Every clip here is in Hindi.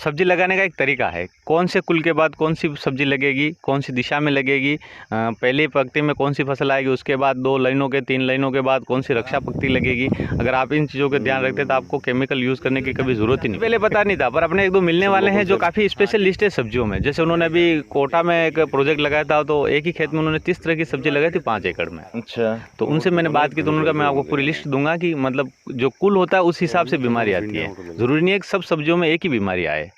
सब्जी लगाने का एक तरीका है, कौन से कुल के बाद कौन सी सब्जी लगेगी, कौन सी दिशा में लगेगी, पहली पंक्ति में कौन सी फसल आएगी, उसके बाद 2 लाइनों के 3 लाइनों के बाद कौन सी रक्षा पंक्ति लगेगी। अगर आप इन चीज़ों का ध्यान रखते तो आपको केमिकल यूज़ करने की कभी ज़रूरत ही नहीं। पहले पता नहीं था, पर अपने 1-2 मिलने वाले हैं जो काफ़ी स्पेशलिस्ट है सब्जियों में। जैसे उन्होंने अभी कोटा में एक प्रोजेक्ट लगाया था, तो एक ही खेत में उन्होंने 30 तरह की सब्जी लगाई थी 5 एकड़ में। अच्छा, तो उनसे मैंने बात की, तो उन्होंने कहा मैं आपको पूरी लिस्ट दूंगा कि मतलब जो कुल होता है उस हिसाब से बीमारी आती है, ज़रूरी नहीं है कि सब सब्जियों में एक ही बीमारी आए।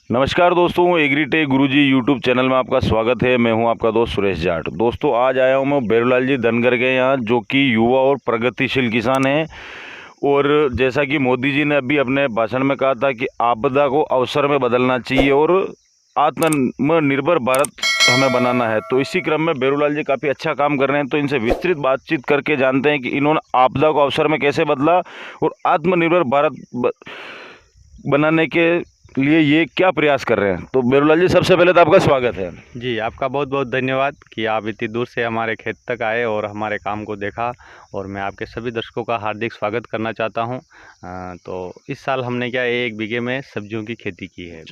नमस्कार दोस्तों, एग्रीटेक गुरुजी यूट्यूब चैनल में आपका स्वागत है। मैं हूं आपका दोस्त सुरेश जाट। दोस्तों, आज आया हूं मैं बेरूलाल जी धनगर के यहाँ, जो कि युवा और प्रगतिशील किसान हैं। और जैसा कि मोदी जी ने अभी अपने भाषण में कहा था कि आपदा को अवसर में बदलना चाहिए और आत्मनिर्भर भारत हमें बनाना है, तो इसी क्रम में बेरूलाल जी काफ़ी अच्छा काम कर रहे हैं। तो इनसे विस्तृत बातचीत करके जानते हैं कि इन्होंने आपदा को अवसर में कैसे बदला और आत्मनिर्भर भारत बनाने के लिए ये क्या प्रयास कर रहे हैं। तो बेरूलाल जी, सबसे पहले तो आपका स्वागत है। जी, आपका बहुत बहुत धन्यवाद कि आप इतनी दूर से हमारे खेत तक आए और हमारे काम को देखा, और मैं आपके सभी दर्शकों का हार्दिक स्वागत करना चाहता हूं। तो इस साल हमने क्या 1 बीघे में सब्जियों की खेती की है।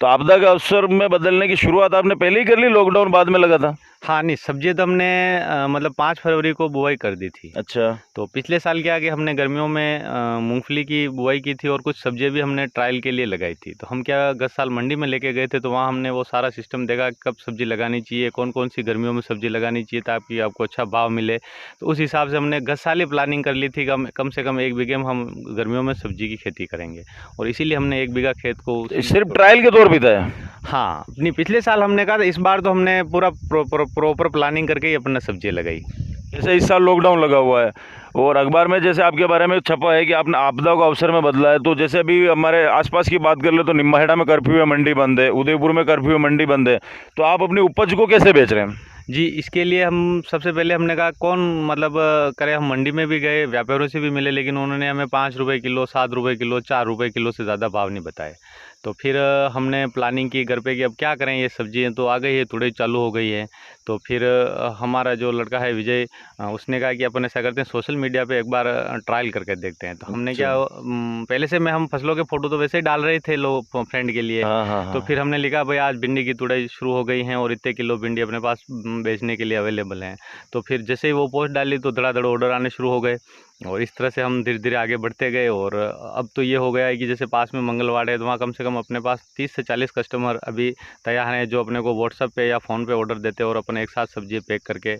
तो आपदा के अवसर में बदलने की शुरुआत आपने पहले ही कर ली, लॉकडाउन बाद में लगा था? हाँ, नहीं, सब्जी तो हमने मतलब 5 फरवरी को बुआई कर दी थी। अच्छा। तो पिछले साल क्या कि हमने गर्मियों में मूंगफली की बुआई की थी और कुछ सब्जियां भी हमने ट्रायल के लिए लगाई थी। तो हम क्या गत साल मंडी में लेके गए थे, तो वहाँ हमने वो सारा सिस्टम देखा कब सब्जी लगानी चाहिए, कौन कौन सी गर्मियों में सब्जी लगानी चाहिए ताकि आपको अच्छा भाव मिले। तो उस हिसाब से हमने गत साल ही प्लानिंग कर ली थी, कम से कम 1 बीघे में हम गर्मियों में सब्जी की खेती करेंगे, और इसीलिए हमने 1 बीघा खेत को सिर्फ ट्रायल के तौर पे था? हाँ, नहीं, पिछले साल हमने कहा था, इस बार तो हमने पूरा प्रॉपर प्लानिंग करके ही अपना सब्जियाँ लगाई। जैसे इस साल लॉकडाउन लगा हुआ है और अखबार में जैसे आपके बारे में छपा है कि आपने आपदा को अवसर में बदला है, तो जैसे अभी हमारे आसपास की बात कर ले तो निम्बाहेड़ा में कर्फ्यू है, मंडी बंद है, उदयपुर में कर्फ्यू है, मंडी बंद है, तो आप अपनी उपज को कैसे बेच रहे हैं? जी, इसके लिए हम सबसे पहले हमने कहा कौन मतलब करें। हम मंडी में भी गए, व्यापारियों से भी मिले, लेकिन उन्होंने हमें 5 रुपये किलो, 7 रुपये किलो, 4 रुपये किलो से ज़्यादा भाव नहीं बताए। तो फिर हमने प्लानिंग की घर पे कि अब क्या करें, ये सब्जी तो आ गई है, तुड़ाई चालू हो गई है। तो फिर हमारा जो लड़का है विजय, उसने कहा कि अपन ऐसा करते हैं, सोशल मीडिया पे एक बार ट्रायल करके देखते हैं। तो हमने क्या पहले से हम फसलों के फ़ोटो तो वैसे ही डाल रहे थे लोग फ्रेंड के लिए। हाँ हाँ हाँ। तो फिर हमने लिखा भाई आज भिंडी की तुड़ाई शुरू हो गई हैं और इतने किलो भिंडी अपने पास बेचने के लिए अवेलेबल हैं। तो फिर जैसे ही वो पोस्ट डाली तो धड़ाधड़ ऑर्डर आने शुरू हो गए, और इस तरह से हम धीरे धीरे आगे बढ़ते गए। और अब तो ये हो गया है कि जैसे पास में मंगलवाड़ है, तो वहाँ कम से कम अपने पास 30 से 40 कस्टमर अभी तैयार हैं, जो अपने को व्हाट्सएप पे या फ़ोन पे ऑर्डर देते हैं और अपन एक साथ सब्जी पैक करके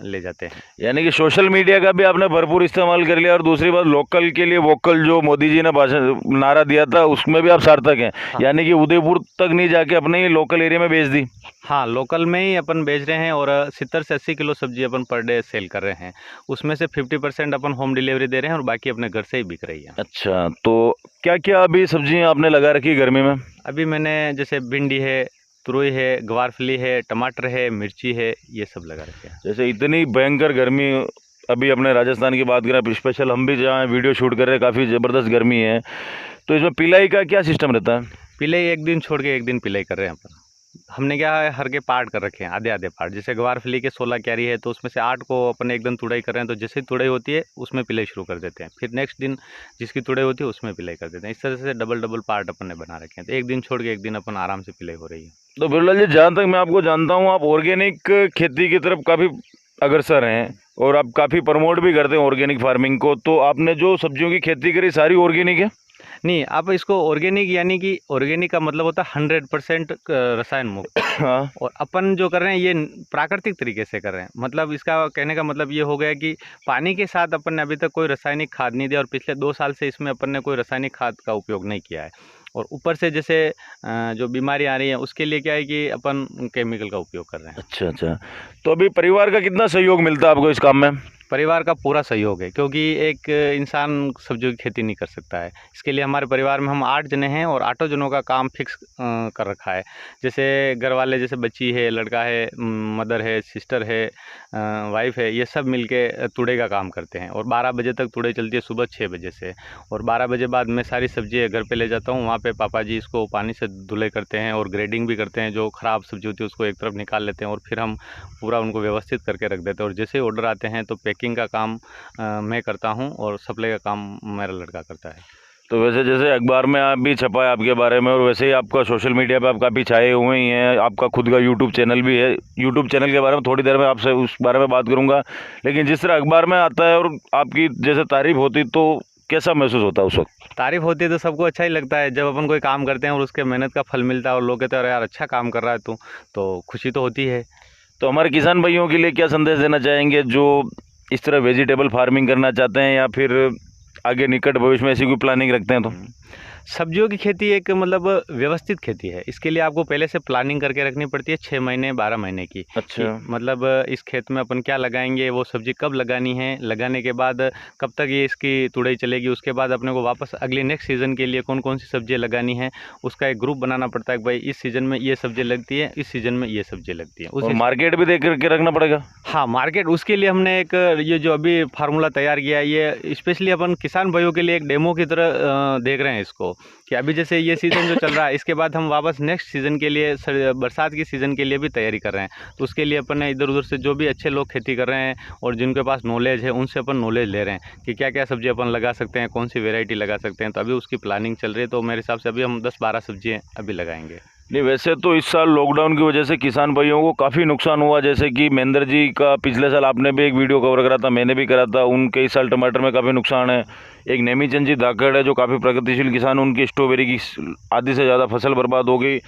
ले जाते हैं। यानी कि सोशल मीडिया का भी आपने भरपूर इस्तेमाल कर लिया, और दूसरी बात लोकल के लिए वोकल जो मोदी जी ने भाषण नारा दिया था उसमें भी आप सार्थक हैं। हाँ। यानी कि उदयपुर तक नहीं जाके अपने ही लोकल एरिया में बेच दी? हाँ, लोकल में ही अपन बेच रहे हैं, और 70 से 80 किलो सब्जी अपन पर डे सेल कर रहे हैं। उसमें से 50% अपन होम डिलीवरी दे रहे हैं और बाकी अपने घर से ही बिक रही है। अच्छा, तो क्या क्या अभी सब्जियां आपने लगा रखी गर्मी में? अभी मैंने जैसे भिंडी है, तुरई है, गवारफली है, टमाटर है, मिर्ची है, ये सब लगा रखे हैं। जैसे इतनी भयंकर गर्मी, अभी अपने राजस्थान की बात करें, स्पेशल हम भी जहाँ वीडियो शूट कर रहे हैं, काफ़ी ज़बरदस्त गर्मी है, तो इसमें पिलाई का क्या सिस्टम रहता है? पिलाई 1 दिन छोड़ के 1 दिन पिलाई कर रहे हैं अपन। हमने क्या है, हर के पार्ट कर रखे हैं, आधे आधे पार्ट। जैसे गवारफली के 16 क्यारी है, तो उसमें से 8 को अपन एक दिन तुड़ाई कर रहे हैं, तो जैसे ही तुड़ाई होती है उसमें पिलाई शुरू कर देते हैं। फिर नेक्स्ट दिन जिसकी तुड़ाई होती है उसमें पिलाई कर देते हैं। इस तरह से डबल डबल पार्ट अपन ने बना रखे हैं, तो 1 दिन छोड़ के 1 दिन अपन आराम से पिलाई हो रही है। तो बेरूलाल जी, जहाँ तक मैं आपको जानता हूँ, आप ऑर्गेनिक खेती की तरफ काफ़ी अग्रसर हैं और आप काफ़ी प्रमोट भी करते हैं ऑर्गेनिक फार्मिंग को। तो आपने जो सब्जियों की खेती करी सारी ऑर्गेनिक है? नहीं, आप इसको ऑर्गेनिक, यानी कि ऑर्गेनिक का मतलब होता है 100% रसायन मुक्त। हाँ। और अपन जो कर रहे हैं ये प्राकृतिक तरीके से कर रहे हैं। मतलब इसका कहने का मतलब ये हो गया कि पानी के साथ अपन ने अभी तक कोई रासायनिक खाद नहीं दिया, और पिछले 2 साल से इसमें अपन ने कोई रासायनिक खाद का उपयोग नहीं किया है। और ऊपर से जैसे जो बीमारी आ रही है उसके लिए क्या है कि अपन केमिकल का उपयोग कर रहे हैं। अच्छा अच्छा, तो अभी परिवार का कितना सहयोग मिलता है आपको इस काम में? परिवार का पूरा सहयोग है, क्योंकि एक इंसान सब्जियों की खेती नहीं कर सकता है। इसके लिए हमारे परिवार में हम 8 जने हैं, और 8 जनों का काम फिक्स कर रखा है। जैसे घर वाले, जैसे बच्ची है, लड़का है, मदर है, सिस्टर है, वाइफ है, ये सब मिलके तुड़े का काम करते हैं। और 12 बजे तक तुड़ाई चलती है, सुबह 6 बजे से। और 12 बजे बाद मैं सारी सब्जी घर पे ले जाता हूँ, वहाँ पे पापा जी इसको पानी से धुलाई करते हैं और ग्रेडिंग भी करते हैं। जो ख़राब सब्जी होती है उसको एक तरफ निकाल लेते हैं, और फिर हम पूरा उनको व्यवस्थित करके रख देते हैं। और जैसे ही ऑर्डर आते हैं तो पैकिंग का काम मैं करता हूं, और सप्लाई का काम मेरा लड़का करता है। तो वैसे जैसे अखबार में आप भी छपा है आपके बारे में, और वैसे ही आपका सोशल मीडिया पे आप काफ़ी छाए हुए ही हैं, आपका खुद का यूट्यूब चैनल भी है। यूट्यूब चैनल के बारे में थोड़ी देर में आपसे उस बारे में बात करूंगा, लेकिन जिस तरह अखबार में आता है और आपकी जैसे तारीफ होती, तो कैसा महसूस होता है उस वक्त? तारीफ होती है तो सबको अच्छा ही लगता है। जब अपन कोई काम करते हैं और उसके मेहनत का फल मिलता है और लोग कहते हैं अरे यार अच्छा काम कर रहा है तू, तो खुशी तो होती है। तो हमारे किसान भाइयों के लिए क्या संदेश देना चाहेंगे जो इस तरह वेजिटेबल फार्मिंग करना चाहते हैं, या फिर आगे निकट भविष्य में ऐसी कोई प्लानिंग रखते हैं? तो सब्जियों की खेती एक मतलब व्यवस्थित खेती है। इसके लिए आपको पहले से प्लानिंग करके रखनी पड़ती है 6 महीने 12 महीने की। अच्छा। कि मतलब इस खेत में अपन क्या लगाएंगे, वो सब्जी कब लगानी है, लगाने के बाद कब तक ये इसकी तुड़ाई चलेगी, उसके बाद अपने को वापस अगले नेक्स्ट सीज़न के लिए कौन कौन सी सब्जियाँ लगानी है, उसका एक ग्रुप बनाना पड़ता है कि भाई इस सीज़न में ये सब्जी लगती है, इस सीज़न में ये सब्जी लगती है। और मार्केट भी देख करके रखना पड़ेगा। हाँ, मार्केट उसके लिए हमने एक ये जो अभी फार्मूला तैयार किया है, ये स्पेशली अपन किसान भाइयों के लिए एक डेमो की तरह देख रहे हैं इसको, कि अभी जैसे ये सीज़न जो चल रहा है, इसके बाद हम वापस नेक्स्ट सीज़न के लिए बरसात की सीज़न के लिए भी तैयारी कर रहे हैं। तो उसके लिए अपन ने इधर उधर से जो भी अच्छे लोग खेती कर रहे हैं और जिनके पास नॉलेज है, उनसे अपन नॉलेज ले रहे हैं कि क्या क्या सब्जी अपन लगा सकते हैं, कौन सी वेराइटी लगा सकते हैं। तो अभी उसकी प्लानिंग चल रही है। तो मेरे हिसाब से अभी हम 10-12 सब्जियाँ अभी लगाएंगे। नहीं, वैसे तो इस साल लॉकडाउन की वजह से किसान भाइयों को काफ़ी नुकसान हुआ। जैसे कि महेंद्र जी का पिछले साल आपने भी एक वीडियो कवर करा था, मैंने भी करा था, उनके इस साल टमाटर में काफ़ी नुकसान है। एक नेमीचंद जी धाकड़ है जो काफ़ी प्रगतिशील किसान, उनकी स्ट्रॉबेरी की आधी से ज़्यादा फसल बर्बाद हो गई।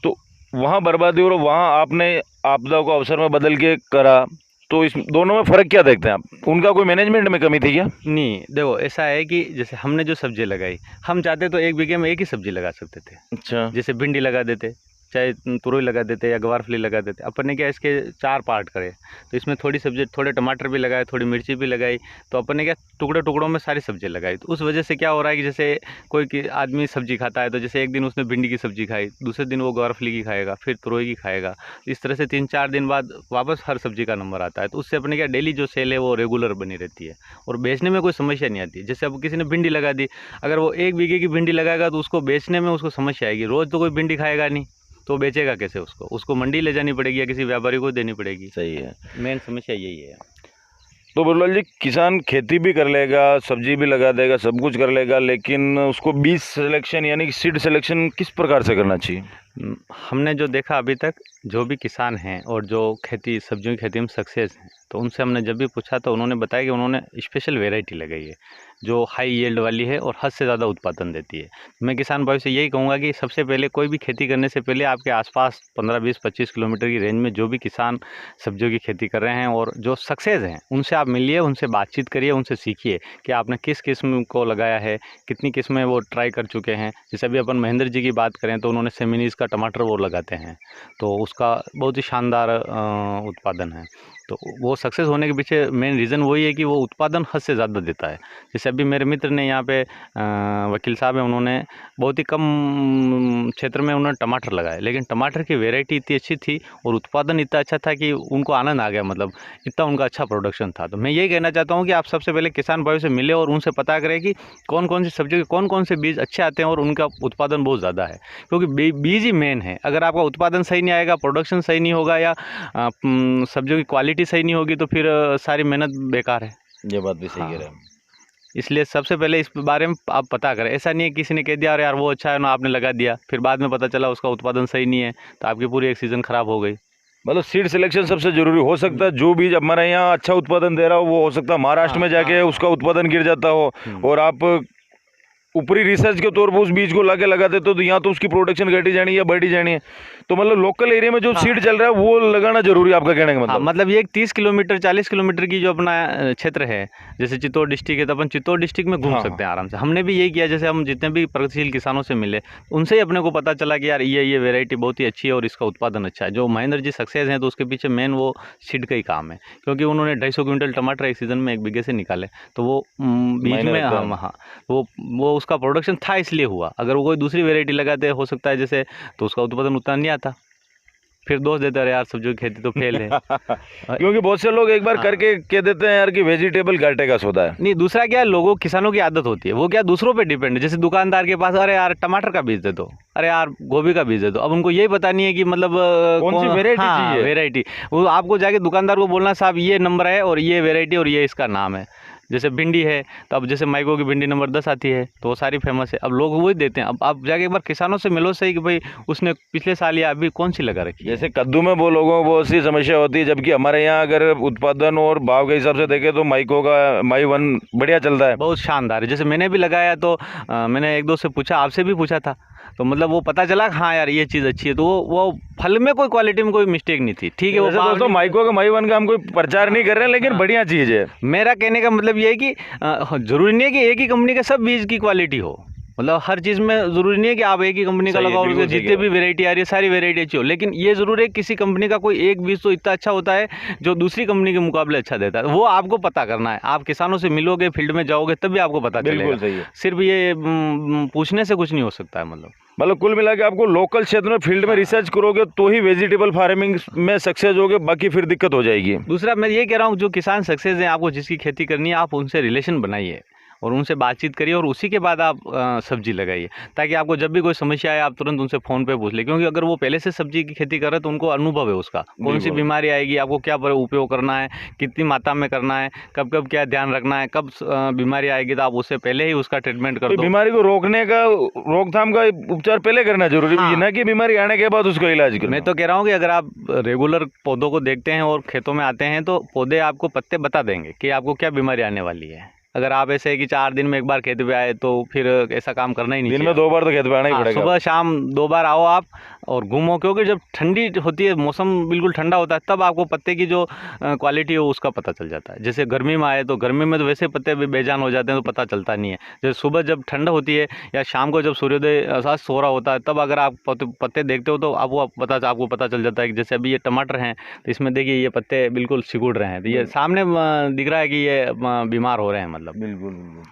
तो वहाँ बर्बादी और वहाँ आपने आपदा को अवसर में बदल के करा, तो इस दोनों में फ़र्क क्या देखते हैं आप? उनका कोई मैनेजमेंट में कमी थी क्या? नहीं, देखो ऐसा है कि जैसे हमने जो सब्जी लगाई, हम चाहते तो 1 बीघे में एक ही सब्जी लगा सकते थे। अच्छा। जैसे भिंडी लगा देते, चाहे तुरई लगा देते या गवारफली लगा देते। अपन ने क्या इसके 4 पार्ट करे, तो इसमें थोड़ी सब्जी, थोड़े टमाटर भी लगाए, थोड़ी मिर्ची भी लगाई। तो अपन ने क्या टुकड़े टुकड़ों में सारी सब्जी लगाई। तो उस वजह से क्या हो रहा है कि जैसे कोई आदमी सब्जी खाता है, तो जैसे एक दिन उसने भिंडी की सब्जी खाई, दूसरे दिन वो गवारफली की खाएगा, फिर तुरई की खाएगा। इस तरह से 3-4 दिन बाद वापस हर सब्जी का नंबर आता है। तो उससे अपने क्या डेली जो सेल है वो रेगुलर बनी रहती है और बेचने में कोई समस्या नहीं आती। जैसे अब किसी ने भिंडी लगा दी, अगर वो 1 बीघे की भिंडी लगाएगा तो उसको बेचने में उसको समस्या आएगी। रोज़ तो कोई भिंडी खाएगा नहीं, तो बेचेगा कैसे उसको? उसको मंडी ले जानी पड़ेगी या किसी व्यापारी को देनी पड़ेगी। सही है। मेन समस्या यही है। तो बिरलाल जी, किसान खेती भी कर लेगा, सब्जी भी लगा देगा, सब कुछ कर लेगा, लेकिन उसको बीज सिलेक्शन यानी कि सीड सिलेक्शन किस प्रकार से करना चाहिए? हमने जो देखा अभी तक, जो भी किसान हैं और जो खेती सब्जियों की खेती में सक्सेस हैं, तो उनसे हमने जब भी पूछा तो उन्होंने बताया कि उन्होंने स्पेशल वेराइटी लगाई है जो हाई यील्ड वाली है और हद से ज़्यादा उत्पादन देती है। मैं किसान भाई से यही कहूँगा कि सबसे पहले कोई भी खेती करने से पहले आपके आसपास 15, 20, 25 किलोमीटर की रेंज में जो भी किसान सब्जियों की खेती कर रहे हैं और जो सक्सेस हैं, उनसे आप मिलिए, उनसे बातचीत करिए, उनसे सीखिए कि आपने किस किस्म को लगाया है, कितनी किस्में वो ट्राई कर चुके हैं। जैसे अभी अपन महेंद्र जी की बात करें तो उन्होंने सेमिनीज़ का टमाटर वो लगाते हैं, तो उसका बहुत ही शानदार उत्पादन है। तो वो सक्सेस होने के पीछे मेन रीज़न वही है कि वो उत्पादन हद से ज़्यादा देता है। जैसे अभी मेरे मित्र ने यहाँ पे वकील साहब हैं, उन्होंने बहुत ही कम क्षेत्र में उन्होंने टमाटर लगाए, लेकिन टमाटर की वैरायटी इतनी अच्छी थी और उत्पादन इतना अच्छा था कि उनको आनंद आ गया, मतलब इतना उनका अच्छा प्रोडक्शन था। तो मैं यही कहना चाहता हूँ कि आप सबसे पहले किसान भाइयों से मिले और उनसे पता करें कि कौन कौन सी सब्जियों के कौन कौन से बीज अच्छे आते हैं और उनका उत्पादन बहुत ज़्यादा है, क्योंकि बीज ही मेन है। अगर आपका उत्पादन सही नहीं आएगा, प्रोडक्शन सही नहीं होगा या सब्जियों की क्वालिटी सही नहीं होगी, तो फिर सारी मेहनत बेकार है। ये बात भी सही हाँ। कह रहे हैं। इसलिए सबसे पहले इस बारे में आप पता करें। ऐसा नहीं है किसी ने कह दिया अरे यार वो अच्छा है ना, आपने लगा दिया, फिर बाद में पता चला उसका उत्पादन सही नहीं है, तो आपकी पूरी एक सीज़न ख़राब हो गई। मतलब सीड सिलेक्शन सबसे जरूरी हो सकता है। जो बीज हमारे यहाँ अच्छा उत्पादन दे रहा हो, वो हो सकता है महाराष्ट्र में जाके उसका उत्पादन गिर जाता हो, और आप ऊपरी रिसर्च के तौर पर उस बीज को लाके लगा देते हो, तो यहाँ तो उसकी प्रोडक्शन घटी जानी है या बढ़ी जानी है। तो मतलब लोकल एरिया में जो सीड चल रहा है वो लगाना जरूरी है, आपका कहने का मतलब? हाँ, मतलब ये एक 30 किलोमीटर 40 किलोमीटर की जो अपना क्षेत्र है, जैसे चित्तौड़ डिस्ट्रिक्ट है, तो अपन चित्तौड़ डिस्ट्रिक्ट में घूम सकते हैं आराम से। हमने भी यही किया, जैसे हम जितने भी प्रगतिशील किसानों से मिले, उनसे ही अपने को पता चला कि यार ये वेराइटी बहुत ही अच्छी है और इसका उत्पादन अच्छा है। जो महेंद्र जी सक्सेस हैं, तो उसके पीछे मेन वो सीड का ही काम है, क्योंकि उन्होंने 250 क्विंटल टमाटर एक सीज़न में 1 बीघे से निकाले। तो वो बीज में हाँ वो उसका प्रोडक्शन था इसलिए हुआ। अगर वो कोई दूसरी वेराइटी लगाते हो सकता है जैसे, तो उसका उत्पादन उतना नहीं आता, फिर दोष देते हैं यार सब्जियों की खेती तो फेल है। क्योंकि बहुत से लोग एक बार करके कह देते हैं यार कि वेजिटेबल घाटे का सौदा है। नहीं, दूसरा क्या है, लोगों किसानों की आदत होती है, वो क्या दूसरों पे डिपेंड है। जैसे दुकानदार के पास अरे यार टमाटर का बीज दे दो, अरे यार गोभी का बीज दे दो। अब उनको यही पता नहीं है कि मतलब कौन सी वेराइटी चाहिए। वेराइटी वो आपको जाके दुकानदार को बोलना साहब ये नंबर है और ये वेराइटी और ये इसका नाम है। जैसे भिंडी है, तो अब जैसे माइको की भिंडी नंबर 10 आती है, तो वो सारी फेमस है। अब लोग वही देते हैं। अब आप जाके एक बार किसानों से मिलो सही कि भाई उसने पिछले साल या अभी कौन सी लगा रखी है। जैसे कद्दू में वो लोगों को बहुत सी समस्या होती है, जबकि हमारे यहाँ अगर उत्पादन और भाव के हिसाब से देखें तो माइको का माई 1 बढ़िया चलता है, बहुत शानदार है। जैसे मैंने भी लगाया तो मैंने एक दो से पूछा, आपसे भी पूछा था, तो मतलब वो पता चला हाँ यार ये चीज़ अच्छी है। तो वो फल में कोई क्वालिटी में कोई मिस्टेक नहीं थी, ठीक है। वो दोस्तों माइको का माई 1 का हम कोई प्रचार नहीं कर रहे हैं, लेकिन बढ़िया चीज़ है। मेरा कहने का मतलब ये है कि जरूरी नहीं है कि एक ही कंपनी के सब बीज की क्वालिटी हो। मतलब हर चीज़ में ज़रूरी नहीं है कि आप एक ही कंपनी का लगाओ, उसके जितने भी वैरायटी आ रही है सारी वैरायटी अच्छी हो। लेकिन ये ज़रूर है किसी कंपनी का कोई एक बीज तो इतना अच्छा होता है जो दूसरी कंपनी के मुकाबले अच्छा देता है। वो आपको पता करना है। आप किसानों से मिलोगे, फील्ड में जाओगे, तब भी आपको पता चलेगा। सिर्फ ये पूछने से कुछ नहीं हो सकता है। मतलब कुल मिला के आपको लोकल क्षेत्र में फील्ड में रिसर्च करोगे तो ही वेजिटेबल फार्मिंग में सक्सेस होगे, बाकी फिर दिक्कत हो जाएगी। दूसरा मैं ये कह रहा हूँ, जो किसान सक्सेस हैं, आपको जिसकी खेती करनी है आप उनसे रिलेशन बनाइए और उनसे बातचीत करिए और उसी के बाद आप सब्जी लगाइए, ताकि आपको जब भी कोई समस्या आए आप तुरंत उनसे फ़ोन पे पूछ ले। क्योंकि अगर वो पहले से सब्जी की खेती कर रहे हैं तो उनको अनुभव है उसका, कौन सी बीमारी आएगी, आपको क्या उपयोग करना है, कितनी मात्रा में करना है, कब कब क्या ध्यान रखना है, कब बीमारी आएगी तो आप उससे पहले ही उसका ट्रीटमेंट कर दो। बीमारी को रोकने का, रोकथाम का उपचार पहले करना जरूरी है, ना कि बीमारी आने के बाद उसका इलाज करना। मैं तो कह रहा हूँ कि अगर आप रेगुलर पौधों को देखते हैं और खेतों में आते हैं तो पौधे आपको पत्ते बता देंगे कि आपको क्या बीमारी आने वाली है। अगर आप ऐसे है कि 4 दिन में एक बार खेत पे आए तो फिर ऐसा काम करना ही नहीं चाहिए। दिन में 2 बार तो खेत पे आना ही पड़ेगा। सुबह शाम 2 बार आओ आप और घूमो, क्योंकि जब ठंडी होती है, मौसम बिल्कुल ठंडा होता है, तब आपको पत्ते की जो क्वालिटी है उसका पता चल जाता है। जैसे गर्मी में आए तो गर्मी में तो वैसे पत्ते भी बेजान हो जाते हैं, तो पता चलता नहीं है। जैसे सुबह जब ठंड होती है या शाम को जब सूर्योदय साथ सो रहा होता है, तब अगर आप पत्ते देखते हो तो आपको पता चल जाता है कि जैसे अभी ये टमाटर हैं तो इसमें देखिए ये पत्ते बिल्कुल सिकुड़ रहे हैं, तो ये सामने दिख रहा है कि ये बीमार हो रहे हैं। मतलब बिल्कुल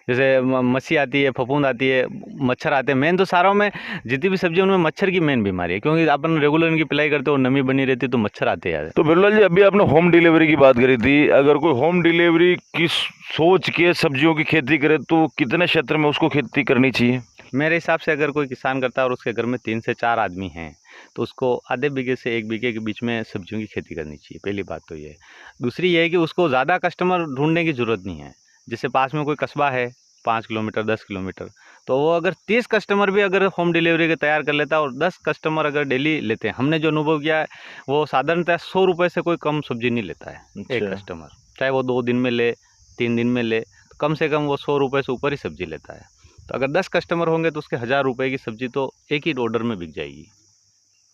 जैसे मच्छी आती है, फफूंद आती है, मच्छर आते हैं। मेन तो सारों में जितनी भी सब्जी उनमें मच्छर की मेन बीमारी है, क्योंकि अपन रेगुलर इनकी पिलाई करते हो, नमी बनी रहती है तो मच्छर आते हैं। तो बिरलाल जी, अभी आपने होम डिलीवरी की बात करी थी, अगर कोई होम डिलीवरी की सोच के सब्जियों की खेती करे तो कितने क्षेत्र में उसको खेती करनी चाहिए? मेरे हिसाब से अगर कोई किसान करता है और उसके घर में 3 से 4 आदमी हैं तो उसको आधे बीघे से 1 बीघे के बीच में सब्जियों की खेती करनी चाहिए। पहली बात तो ये है। दूसरी ये है कि उसको ज़्यादा कस्टमर ढूंढने की ज़रूरत नहीं है। जैसे पास में कोई कस्बा है 5 किलोमीटर 10 किलोमीटर, तो वो अगर 30 कस्टमर भी अगर होम डिलीवरी के तैयार कर लेता है और 10 कस्टमर अगर डेली लेते हैं, हमने जो अनुभव किया है वो साधारणतः 100 रुपये से कोई कम सब्जी नहीं लेता है। एक कस्टमर चाहे वो 2 दिन में ले, 3 दिन में ले, तो कम से कम वो 100 रुपये से ऊपर ही सब्जी लेता है। तो अगर 10 कस्टमर होंगे तो उसके 1000 रुपये की सब्जी तो एक ही ऑर्डर में बिक जाएगी।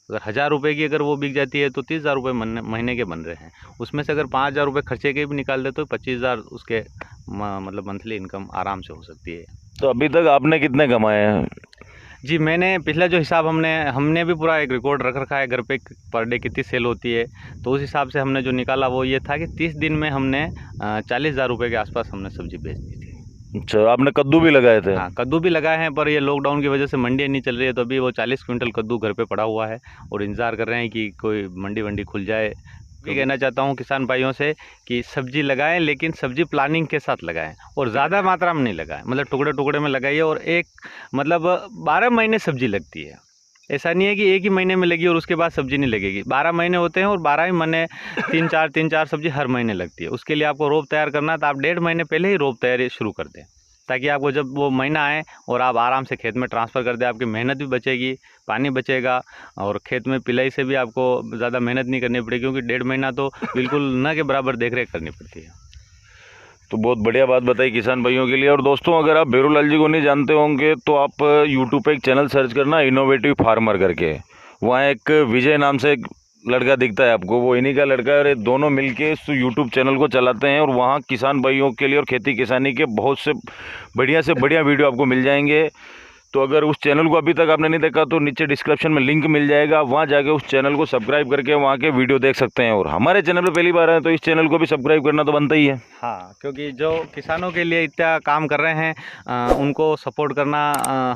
अगर 1000 रुपये की अगर वो बिक जाती है तो 30,000 रुपये महीने के बन रहे हैं। उसमें से अगर 5,000 रुपये खर्चे के भी निकाल दे तो 25,000 उसके मतलब मंथली इनकम आराम से हो सकती है। तो अभी तक आपने कितने कमाए हैं? जी, मैंने पिछला जो हिसाब हमने भी पूरा एक रिकॉर्ड रख रखा है घर पे, पर डे कितनी सेल होती है। तो उस हिसाब से हमने जो निकाला वो ये था कि 30 दिन में हमने 40,000 रुपये के आसपास हमने सब्जी बेच दी थी। अच्छा, आपने कद्दू भी लगाए थे? हाँ, कद्दू भी लगाए हैं, पर ये लॉकडाउन की वजह से मंडी नहीं चल रही है, तो अभी वो 40 क्विंटल कद्दू घर पे पड़ा हुआ है और इंतज़ार कर रहे हैं कि कोई मंडी खुल जाए। ये कहना चाहता हूँ किसान भाइयों से कि सब्जी लगाएं, लेकिन सब्जी प्लानिंग के साथ लगाएं और ज़्यादा मात्रा में नहीं लगाएं। मतलब टुकड़े टुकड़े में लगाइए और एक मतलब 12 महीने सब्जी लगती है। ऐसा नहीं है कि एक ही महीने में लगी और उसके बाद सब्जी नहीं लगेगी। 12 महीने होते हैं और 12 ही महीने 3-4 सब्जी हर महीने लगती है। उसके लिए आपको रोप तैयार करना है, तो आप 1.5 महीने पहले ही रोप तैयारी शुरू कर दें, ताकि आपको जब वो महीना आए और आप आराम से खेत में ट्रांसफ़र कर दें। आपकी मेहनत भी बचेगी, पानी बचेगा और खेत में पिलाई से भी आपको ज़्यादा मेहनत नहीं करनी पड़ेगी, क्योंकि 1.5 महीना तो बिल्कुल न के बराबर देख रेख करनी पड़ती है। तो बहुत बढ़िया बात बताई किसान भाइयों के लिए। और दोस्तों, अगर आप बेरूलाल जी को नहीं जानते होंगे तो आप यूट्यूब पे एक चैनल सर्च करना, इनोवेटिव फार्मर करके। वहाँ एक विजय नाम से एक लड़का दिखता है आपको, वो इन्हीं का लड़का है और ये दोनों मिलके इस यूट्यूब चैनल को चलाते हैं। और वहाँ किसान भाइयों के लिए और खेती किसानी के बहुत से बढ़िया वीडियो आपको मिल जाएंगे। तो अगर उस चैनल को अभी तक आपने नहीं देखा तो नीचे डिस्क्रिप्शन में लिंक मिल जाएगा, वहाँ जाके उस चैनल को सब्सक्राइब करके वहाँ के वीडियो देख सकते हैं। और हमारे चैनल पर पहली बार आए तो इस चैनल को भी सब्सक्राइब करना तो बनता ही है। हाँ, क्योंकि जो किसानों के लिए इतना काम कर रहे हैं उनको सपोर्ट करना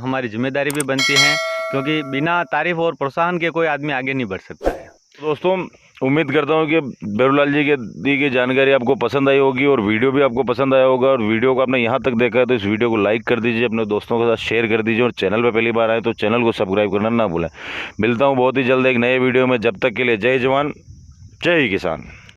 हमारी जिम्मेदारी भी बनती है, क्योंकि बिना तारीफ और प्रोत्साहन के कोई आदमी आगे नहीं बढ़ सकता है। दोस्तों, उम्मीद करता हूँ कि बेरूलाल जी के दी गई जानकारी आपको पसंद आई होगी और वीडियो भी आपको पसंद आया होगा। और वीडियो को आपने यहाँ तक देखा है तो इस वीडियो को लाइक कर दीजिए, अपने दोस्तों के साथ शेयर कर दीजिए और चैनल पे पहली बार आए तो चैनल को सब्सक्राइब करना ना भूलें। मिलता हूँ बहुत ही जल्द एक नए वीडियो में। जब तक के लिए जय जवान जय किसान।